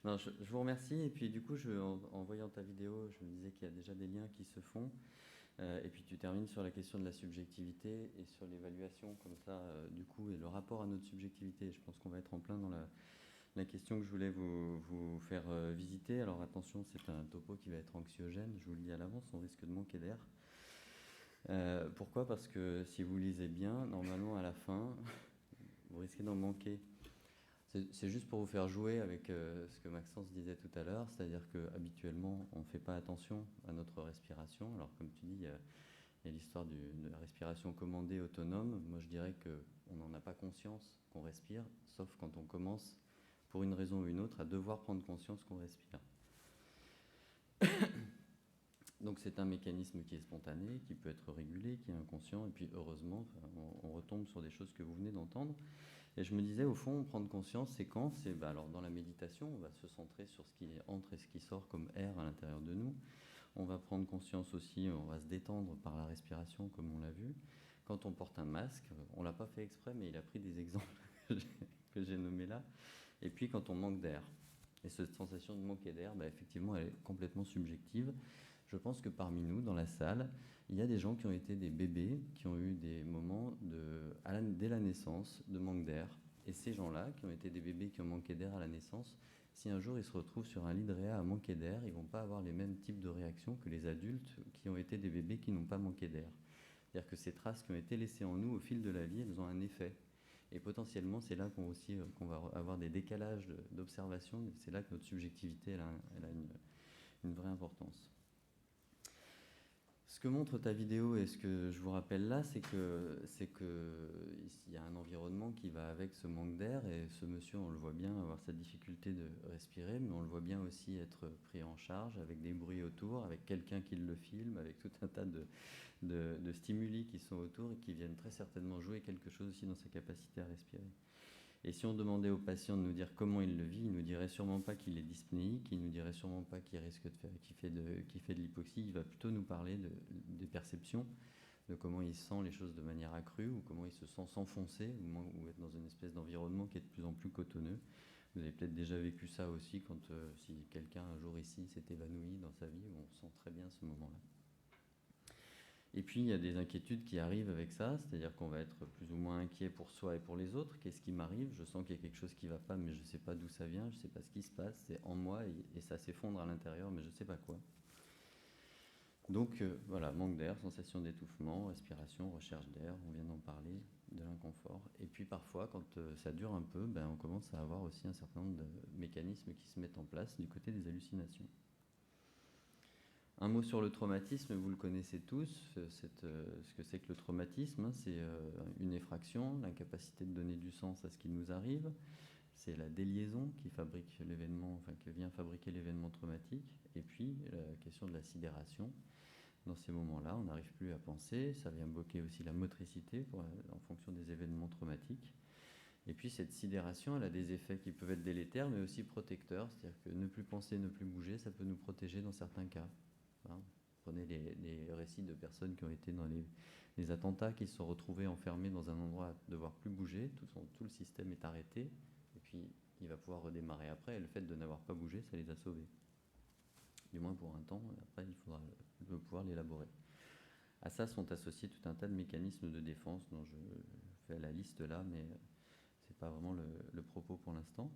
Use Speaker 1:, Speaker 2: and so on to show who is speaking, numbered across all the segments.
Speaker 1: Non, je vous remercie. Et puis du coup, en voyant ta vidéo, je me disais qu'il y a déjà des liens qui se font. Et puis tu termines sur la question de la subjectivité et sur l'évaluation comme ça, du coup, et le rapport à notre subjectivité. Je pense qu'on va être en plein dans la question que je voulais vous faire visiter. Alors attention, c'est un topo qui va être anxiogène, je vous le dis à l'avance, on risque de manquer d'air. Pourquoi? Parce que si vous lisez bien, normalement à la fin, vous risquez d'en manquer. C'est juste pour vous faire jouer avec ce que Maxence disait tout à l'heure, c'est-à-dire qu'habituellement, on ne fait pas attention à notre respiration. Alors, comme tu dis, il y a l'histoire de la respiration commandée autonome. Moi, je dirais qu'on n'en a pas conscience qu'on respire, sauf quand on commence, pour une raison ou une autre, à devoir prendre conscience qu'on respire. Donc, c'est un mécanisme qui est spontané, qui peut être régulé, qui est inconscient, et puis heureusement, on retombe sur des choses que vous venez d'entendre. Et je me disais, au fond, prendre conscience, c'est quand? Alors, dans la méditation, on va se centrer sur ce qui entre et ce qui sort comme air à l'intérieur de nous. On va prendre conscience aussi, on va se détendre par la respiration, comme on l'a vu. Quand on porte un masque, on ne l'a pas fait exprès, mais il a pris des exemples que j'ai nommés là. Et puis, quand on manque d'air. Et cette sensation de manquer d'air, effectivement, elle est complètement subjective. Je pense que parmi nous, dans la salle, il y a des gens qui ont été des bébés, qui ont eu des moments dès la naissance de manque d'air. Et ces gens-là, qui ont été des bébés qui ont manqué d'air à la naissance, si un jour ils se retrouvent sur un lit de réa à manquer d'air, ils ne vont pas avoir les mêmes types de réactions que les adultes qui ont été des bébés qui n'ont pas manqué d'air. C'est-à-dire que ces traces qui ont été laissées en nous au fil de la vie, elles ont un effet. Et potentiellement, c'est là qu'on va avoir des décalages d'observation. C'est là que notre subjectivité elle a une vraie importance. Ce que montre ta vidéo et ce que je vous rappelle là, c'est que il y a un environnement qui va avec ce manque d'air, et ce monsieur, on le voit bien avoir cette difficulté de respirer, mais on le voit bien aussi être pris en charge avec des bruits autour, avec quelqu'un qui le filme, avec tout un tas de stimuli qui sont autour et qui viennent très certainement jouer quelque chose aussi dans sa capacité à respirer. Et si on demandait au patient de nous dire comment il le vit, il nous dirait sûrement pas qu'il est dyspnéique, il nous dirait sûrement pas qu'il risque de faire, qu'il fait de l'hypoxie. Il va plutôt nous parler des perceptions, de comment il sent les choses de manière accrue, ou comment il se sent s'enfoncer, ou être dans une espèce d'environnement qui est de plus en plus cotonneux. Vous avez peut-être déjà vécu ça aussi quand si quelqu'un un jour ici s'est évanoui dans sa vie, on sent très bien ce moment-là. Et puis, il y a des inquiétudes qui arrivent avec ça, c'est-à-dire qu'on va être plus ou moins inquiet pour soi et pour les autres. Qu'est-ce qui m'arrive? Je sens qu'il y a quelque chose qui ne va pas, mais je ne sais pas d'où ça vient, je ne sais pas ce qui se passe, c'est en moi et ça s'effondre à l'intérieur, mais je ne sais pas quoi. Donc voilà, manque d'air, sensation d'étouffement, respiration, recherche d'air, on vient d'en parler, de l'inconfort. Et puis parfois, quand ça dure un peu, on commence à avoir aussi un certain nombre de mécanismes qui se mettent en place du côté des hallucinations. Un mot sur le traumatisme, vous le connaissez tous, ce que c'est que le traumatisme, c'est une effraction, l'incapacité de donner du sens à ce qui nous arrive, c'est la déliaison qui fabrique l'événement, qui vient fabriquer l'événement traumatique, et puis la question de la sidération. Dans ces moments-là, on n'arrive plus à penser, ça vient bloquer aussi la motricité en fonction des événements traumatiques. Et puis cette sidération, elle a des effets qui peuvent être délétères, mais aussi protecteurs, c'est-à-dire que ne plus penser, ne plus bouger, ça peut nous protéger dans certains cas. Prenez les récits de personnes qui ont été dans les attentats, qui se sont retrouvés enfermés dans un endroit à devoir plus bouger, tout le système est arrêté, et puis il va pouvoir redémarrer après, et le fait de n'avoir pas bougé, ça les a sauvés. Du moins pour un temps, après il faudra pouvoir l'élaborer. À ça sont associés tout un tas de mécanismes de défense dont je fais la liste là, mais ce n'est pas vraiment le propos pour l'instant.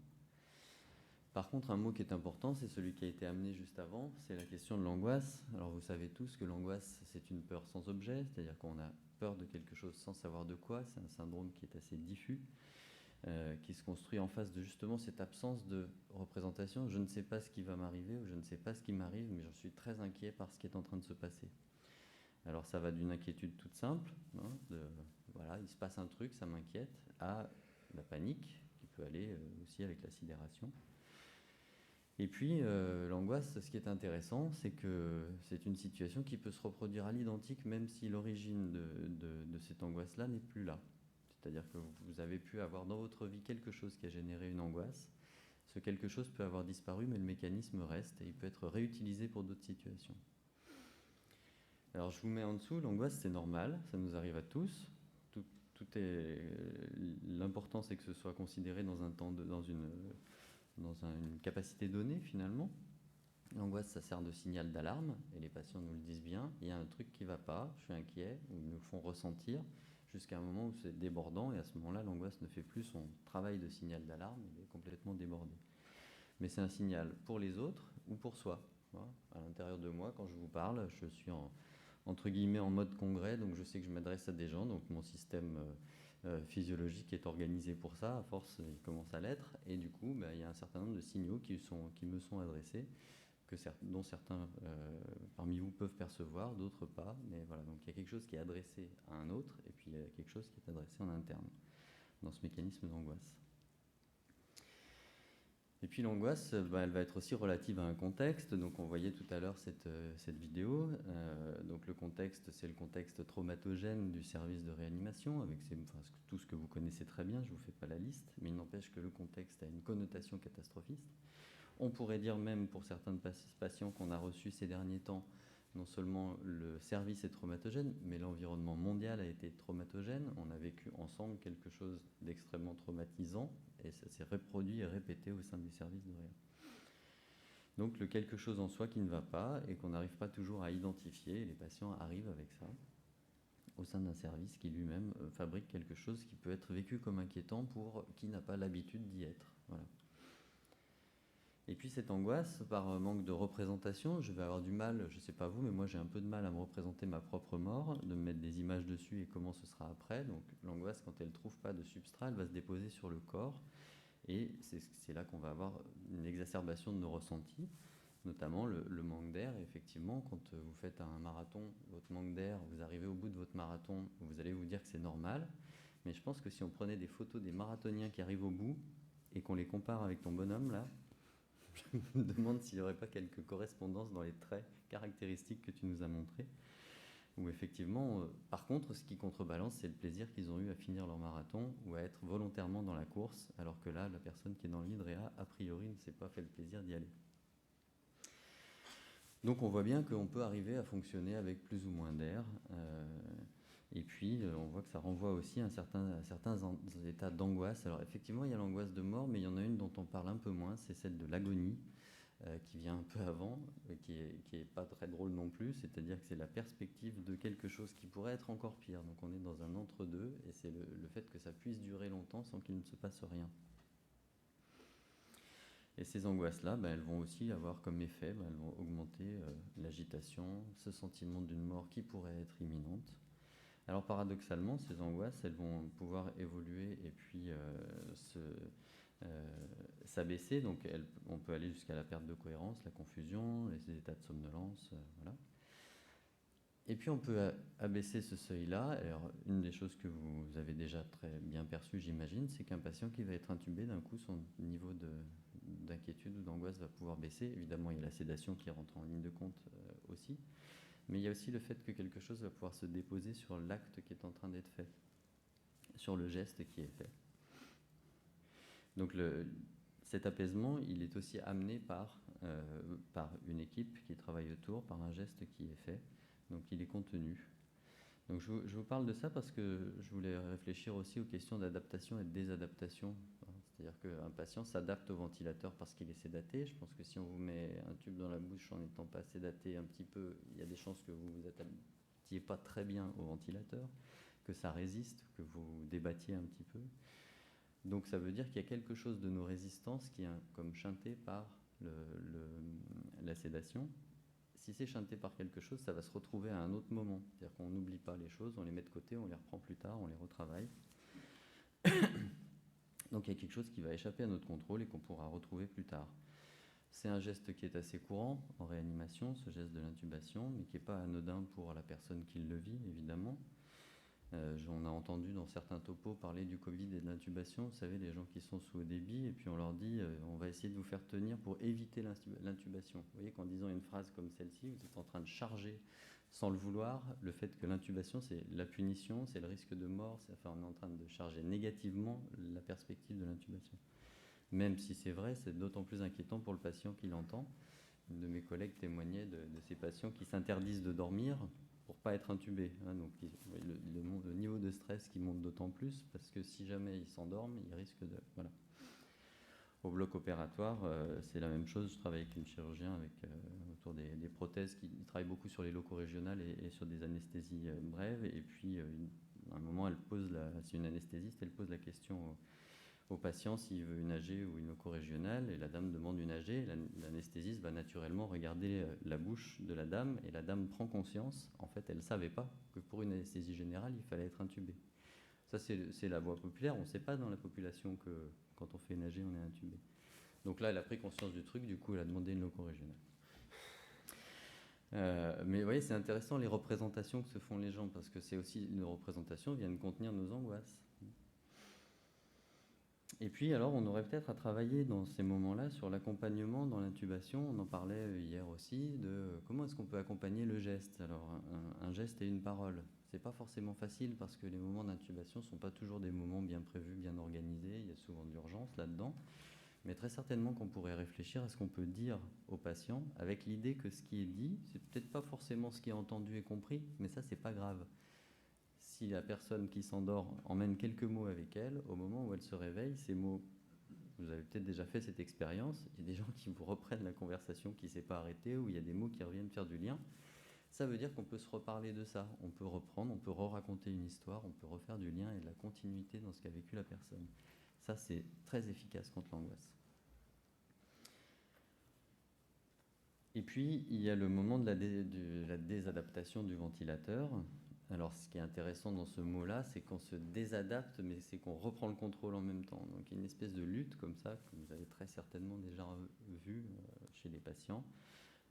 Speaker 1: Par contre, un mot qui est important, c'est celui qui a été amené juste avant, c'est la question de l'angoisse. Alors vous savez tous que l'angoisse, c'est une peur sans objet, c'est-à-dire qu'on a peur de quelque chose sans savoir de quoi, c'est un syndrome qui est assez diffus, qui se construit en face de justement cette absence de représentation. Je ne sais pas ce qui va m'arriver, ou je ne sais pas ce qui m'arrive, mais je suis très inquiet par ce qui est en train de se passer. Alors ça va d'une inquiétude toute simple, voilà, il se passe un truc, ça m'inquiète, à la panique, qui peut aller aussi avec la sidération. Et puis, l'angoisse, ce qui est intéressant, c'est que c'est une situation qui peut se reproduire à l'identique, même si l'origine de cette angoisse-là n'est plus là. C'est-à-dire que vous avez pu avoir dans votre vie quelque chose qui a généré une angoisse. Ce quelque chose peut avoir disparu, mais le mécanisme reste et il peut être réutilisé pour d'autres situations. Alors, je vous mets en dessous, l'angoisse, c'est normal, ça nous arrive à tous. L'important, c'est que ce soit considéré dans un temps, dans une une capacité donnée finalement. L'angoisse, ça sert de signal d'alarme, et les patients nous le disent bien, il y a un truc qui ne va pas, je suis inquiet, ou ils nous font ressentir, jusqu'à un moment où c'est débordant, et à ce moment-là, l'angoisse ne fait plus son travail de signal d'alarme, il est complètement débordé. Mais c'est un signal pour les autres ou pour soi. Voilà. À l'intérieur de moi, quand je vous parle, je suis entre guillemets en mode congrès, donc je sais que je m'adresse à des gens, donc mon système physiologique est organisé pour ça, à force il commence à l'être, et du coup il y a un certain nombre de signaux qui me sont adressés, dont certains parmi vous peuvent percevoir, d'autres pas, mais voilà, donc il y a quelque chose qui est adressé à un autre, et puis il y a quelque chose qui est adressé en interne, dans ce mécanisme d'angoisse. Et puis l'angoisse, elle va être aussi relative à un contexte. Donc on voyait tout à l'heure cette vidéo. Donc le contexte, c'est le contexte traumatogène du service de réanimation, avec tout ce que vous connaissez très bien, je ne vous fais pas la liste, mais il n'empêche que le contexte a une connotation catastrophiste. On pourrait dire même pour certains patients qu'on a reçus ces derniers temps, non seulement le service est traumatogène, mais l'environnement mondial a été traumatogène. On a vécu ensemble quelque chose d'extrêmement traumatisant, et ça s'est reproduit et répété au sein du service de réa. Donc le quelque chose en soi qui ne va pas et qu'on n'arrive pas toujours à identifier, et les patients arrivent avec ça au sein d'un service qui lui-même fabrique quelque chose qui peut être vécu comme inquiétant pour qui n'a pas l'habitude d'y être. Voilà. Et puis cette angoisse, par manque de représentation, je vais avoir du mal, je ne sais pas vous, mais moi j'ai un peu de mal à me représenter ma propre mort, de me mettre des images dessus et comment ce sera après. Donc l'angoisse, quand elle ne trouve pas de substrat, elle va se déposer sur le corps. Et c'est là qu'on va avoir une exacerbation de nos ressentis, notamment le manque d'air. Et effectivement, quand vous faites un marathon, votre manque d'air, vous arrivez au bout de votre marathon, vous allez vous dire que c'est normal. Mais je pense que si on prenait des photos des marathoniens qui arrivent au bout et qu'on les compare avec ton bonhomme là, je me demande s'il n'y aurait pas quelques correspondances dans les traits caractéristiques que tu nous as montrés. Où effectivement, par contre, ce qui contrebalance, c'est le plaisir qu'ils ont eu à finir leur marathon ou à être volontairement dans la course, alors que là, la personne qui est dans le lit de réa, a priori, ne s'est pas fait le plaisir d'y aller. Donc on voit bien qu'on peut arriver à fonctionner avec plus ou moins d'air. Et puis, on voit que ça renvoie aussi à certains états d'angoisse. Alors effectivement, il y a l'angoisse de mort, mais il y en a une dont on parle un peu moins, c'est celle de l'agonie, qui vient un peu avant, qui est pas très drôle non plus, c'est-à-dire que c'est la perspective de quelque chose qui pourrait être encore pire. Donc on est dans un entre-deux, et c'est le fait que ça puisse durer longtemps sans qu'il ne se passe rien. Et ces angoisses-là, elles vont aussi avoir comme effet, elles vont augmenter l'agitation, ce sentiment d'une mort qui pourrait être imminente. Alors paradoxalement, ces angoisses, elles vont pouvoir évoluer et puis s'abaisser. Donc on peut aller jusqu'à la perte de cohérence, la confusion, les états de somnolence, voilà. Et puis on peut abaisser ce seuil-là. Alors une des choses que vous avez déjà très bien perçues, j'imagine, c'est qu'un patient qui va être intubé, d'un coup, son niveau d'inquiétude ou d'angoisse va pouvoir baisser. Évidemment, il y a la sédation qui rentre en ligne de compte aussi. Mais il y a aussi le fait que quelque chose va pouvoir se déposer sur l'acte qui est en train d'être fait, sur le geste qui est fait. Donc cet apaisement, il est aussi amené par une équipe qui travaille autour, par un geste qui est fait. Donc il est contenu. Donc je vous parle de ça parce que je voulais réfléchir aussi aux questions d'adaptation et de désadaptation. C'est-à-dire qu'un patient s'adapte au ventilateur parce qu'il est sédaté. Je pense que si on vous met un tube dans la bouche en n'étant pas sédaté un petit peu, il y a des chances que vous vous adaptiez pas très bien au ventilateur, que ça résiste, que vous débattiez un petit peu. Donc ça veut dire qu'il y a quelque chose de nos résistances qui est comme chanté par la sédation. Si c'est chanté par quelque chose, ça va se retrouver à un autre moment. C'est-à-dire qu'on n'oublie pas les choses, on les met de côté, on les reprend plus tard, on les retravaille. Donc il y a quelque chose qui va échapper à notre contrôle et qu'on pourra retrouver plus tard. C'est un geste qui est assez courant en réanimation, ce geste de l'intubation, mais qui n'est pas anodin pour la personne qui le vit, évidemment. On a entendu dans certains topos parler du Covid et de l'intubation. Vous savez, les gens qui sont sous haut débit, et puis on leur dit on va essayer de vous faire tenir pour éviter l'intubation. Vous voyez qu'en disant une phrase comme celle-ci, vous êtes en train de charger, sans le vouloir, le fait que l'intubation, c'est la punition, c'est le risque de mort. On est en train de charger négativement la perspective de l'intubation. Même si c'est vrai, c'est d'autant plus inquiétant pour le patient qui l'entend. Une de mes collègues témoignait de ces patients qui s'interdisent de dormir pour ne pas être intubés. Donc le niveau de stress qui monte d'autant plus, parce que si jamais ils s'endorment, ils risquent de... Voilà. Au bloc opératoire, c'est la même chose. Je travaille avec une chirurgien autour des prothèses qui travaille beaucoup sur les locaux régionales et sur des anesthésies brèves. Et puis, à un moment, c'est une anesthésiste, elle pose la question au patient s'il veut une AG ou une loco régionale, et la dame demande une AG. L'anesthésiste va naturellement regarder la bouche de la dame, et la dame prend conscience. En fait, elle ne savait pas que pour une anesthésie générale, il fallait être intubé. Ça, c'est la voie populaire. On ne sait pas dans la population que quand on fait une AG, on est intubé. Donc là, elle a pris conscience du truc, du coup, elle a demandé une loco régionale. Mais vous voyez, c'est intéressant les représentations que se font les gens, parce que c'est aussi, nos représentations viennent contenir nos angoisses. Et puis, alors, on aurait peut-être à travailler dans ces moments-là sur l'accompagnement dans l'intubation. On en parlait hier aussi, de comment est-ce qu'on peut accompagner le geste. Alors, un geste et une parole. C'est pas forcément facile parce que les moments d'intubation sont pas toujours des moments bien prévus, bien organisés. Il y a souvent de l'urgence là-dedans. Mais très certainement qu'on pourrait réfléchir à ce qu'on peut dire au patient, avec l'idée que ce qui est dit, c'est peut-être pas forcément ce qui est entendu et compris, mais ça, c'est pas grave. Si la personne qui s'endort emmène quelques mots avec elle, au moment où elle se réveille, ces mots, vous avez peut-être déjà fait cette expérience, il y a des gens qui vous reprennent la conversation qui ne s'est pas arrêtée, ou il y a des mots qui reviennent faire du lien. Ça veut dire qu'on peut se reparler de ça, on peut reprendre, on peut raconter une histoire, on peut refaire du lien et de la continuité dans ce qu'a vécu la personne. Ça, c'est très efficace contre l'angoisse. Et puis, il y a le moment de la désadaptation du ventilateur. Alors, ce qui est intéressant dans ce mot-là, c'est qu'on se désadapte, mais c'est qu'on reprend le contrôle en même temps. Donc, il y a une espèce de lutte comme ça, que vous avez très certainement déjà vu chez les patients.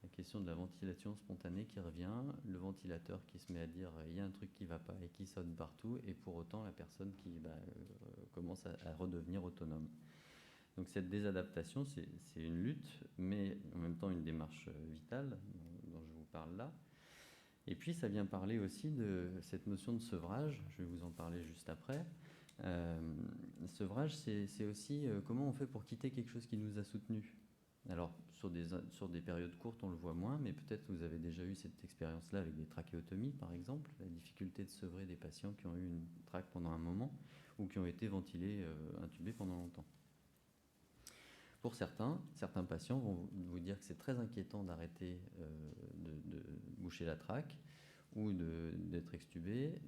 Speaker 1: La question de la ventilation spontanée qui revient, le ventilateur qui se met à dire il y a un truc qui ne va pas et qui sonne partout, et pour autant la personne qui commence à redevenir autonome. Donc cette désadaptation, c'est une lutte, mais en même temps une démarche vitale dont je vous parle là. Et puis ça vient parler aussi de cette notion de sevrage, je vais vous en parler juste après. Sevrage, c'est aussi comment on fait pour quitter quelque chose qui nous a soutenus. Alors sur des périodes courtes, on le voit moins, mais peut-être vous avez déjà eu cette expérience-là avec des trachéotomies, par exemple, la difficulté de sevrer des patients qui ont eu une trach pendant un moment ou qui ont été ventilés, intubés pendant longtemps. Pour certains patients vont vous dire que c'est très inquiétant d'arrêter de boucher la trach ou d'être extubé,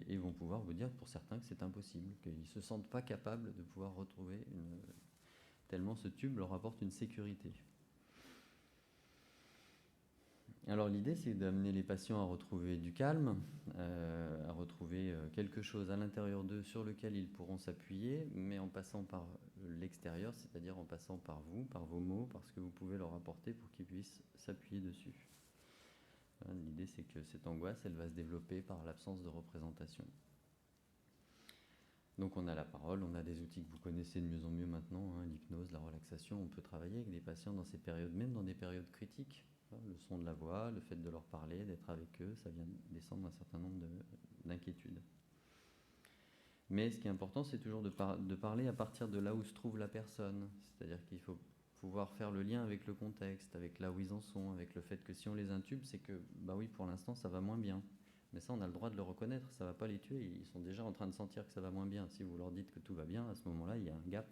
Speaker 1: et vont pouvoir vous dire pour certains que c'est impossible, qu'ils ne se sentent pas capables de pouvoir retrouver tellement ce tube leur apporte une sécurité. Alors l'idée, c'est d'amener les patients à retrouver du calme, à retrouver quelque chose à l'intérieur d'eux sur lequel ils pourront s'appuyer, mais en passant par l'extérieur, c'est-à-dire en passant par vous, par vos mots, par ce que vous pouvez leur apporter pour qu'ils puissent s'appuyer dessus. L'idée, c'est que cette angoisse, elle va se développer par l'absence de représentation. Donc on a la parole, on a des outils que vous connaissez de mieux en mieux maintenant, l'hypnose, la relaxation. On peut travailler avec des patients dans ces périodes, même dans des périodes critiques. Le son de la voix, le fait de leur parler, d'être avec eux, ça vient descendre un certain nombre d'inquiétudes. Mais ce qui est important, c'est toujours de parler à partir de là où se trouve la personne. C'est-à-dire qu'il faut pouvoir faire le lien avec le contexte, avec là où ils en sont, avec le fait que si on les intube, c'est que, bah oui, pour l'instant, ça va moins bien. Mais ça, on a le droit de le reconnaître, ça ne va pas les tuer, ils sont déjà en train de sentir que ça va moins bien. Si vous leur dites que tout va bien, à ce moment-là, il y a un gap.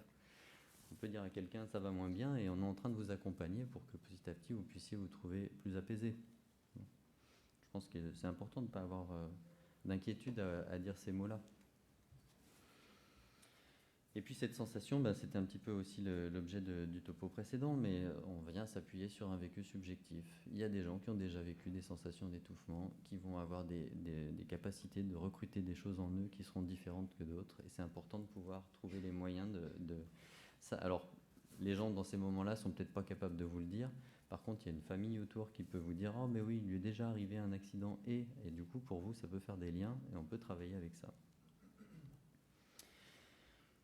Speaker 1: On peut dire à quelqu'un ça va moins bien et on est en train de vous accompagner pour que petit à petit vous puissiez vous trouver plus apaisé. Je pense que c'est important de ne pas avoir d'inquiétude à dire ces mots-là. Et puis cette sensation, c'était un petit peu aussi l'objet du topo précédent, mais on vient s'appuyer sur un vécu subjectif. Il y a des gens qui ont déjà vécu des sensations d'étouffement, qui vont avoir des capacités de recruter des choses en eux qui seront différentes que d'autres, et c'est important de pouvoir trouver les moyens de ça. Alors, les gens dans ces moments-là sont peut-être pas capables de vous le dire. Par contre, il y a une famille autour qui peut vous dire « Oh, mais oui, il lui est déjà arrivé un accident et du coup, pour vous, ça peut faire des liens et on peut travailler avec ça. »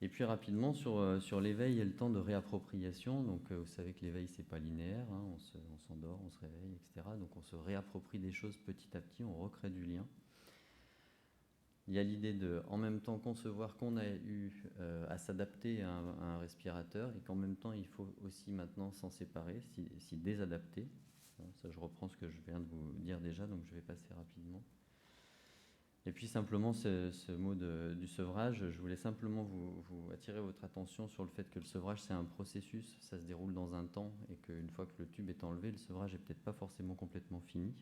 Speaker 1: Et puis rapidement, sur l'éveil et le temps de réappropriation, donc vous savez que l'éveil, c'est pas linéaire, on s'endort, on se réveille, etc. Donc on se réapproprie des choses petit à petit, on recrée du lien. Il y a l'idée de, en même temps, concevoir qu'on a eu à s'adapter à un respirateur et qu'en même temps, il faut aussi maintenant s'en séparer, s'y désadapter. Ça, je reprends ce que je viens de vous dire déjà, donc je vais passer rapidement. Et puis simplement ce mot du sevrage, je voulais simplement vous attirer votre attention sur le fait que le sevrage c'est un processus, ça se déroule dans un temps et qu'une fois que le tube est enlevé, le sevrage est peut-être pas forcément complètement fini.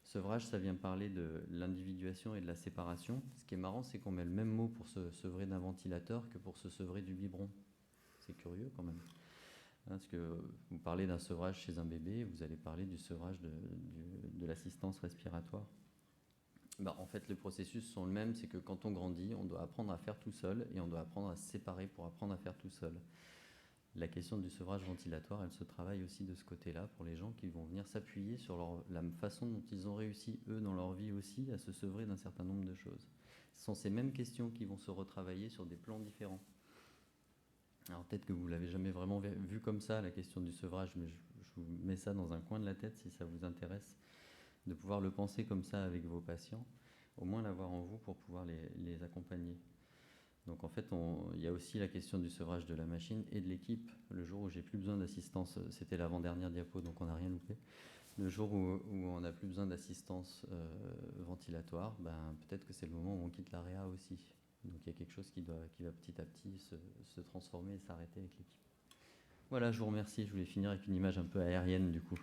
Speaker 1: Sevrage, ça vient parler de l'individuation et de la séparation. Ce qui est marrant, c'est qu'on met le même mot pour se sevrer d'un ventilateur que pour se sevrer du biberon. C'est curieux quand même. Parce que vous parlez d'un sevrage chez un bébé, vous allez parler du sevrage de l'assistance respiratoire. En fait, les processus sont le même, c'est que quand on grandit, on doit apprendre à faire tout seul et on doit apprendre à se séparer pour apprendre à faire tout seul. La question du sevrage ventilatoire, elle se travaille aussi de ce côté-là pour les gens qui vont venir s'appuyer sur la façon dont ils ont réussi, eux, dans leur vie aussi, à se sevrer d'un certain nombre de choses. Ce sont ces mêmes questions qui vont se retravailler sur des plans différents. Alors peut-être que vous ne l'avez jamais vraiment vu comme ça, la question du sevrage, mais je vous mets ça dans un coin de la tête si ça vous intéresse, de pouvoir le penser comme ça avec vos patients, au moins l'avoir en vous pour pouvoir les accompagner. Donc en fait, il y a aussi la question du sevrage de la machine et de l'équipe. Le jour où j'ai plus besoin d'assistance, c'était l'avant-dernière diapo, donc on n'a rien loupé. Le jour où on n'a plus besoin d'assistance ventilatoire, peut-être que c'est le moment où on quitte l'AREA aussi. Donc il y a quelque chose qui va petit à petit se transformer et s'arrêter avec l'équipe. Voilà, je vous remercie. Je voulais finir avec une image un peu aérienne du coup.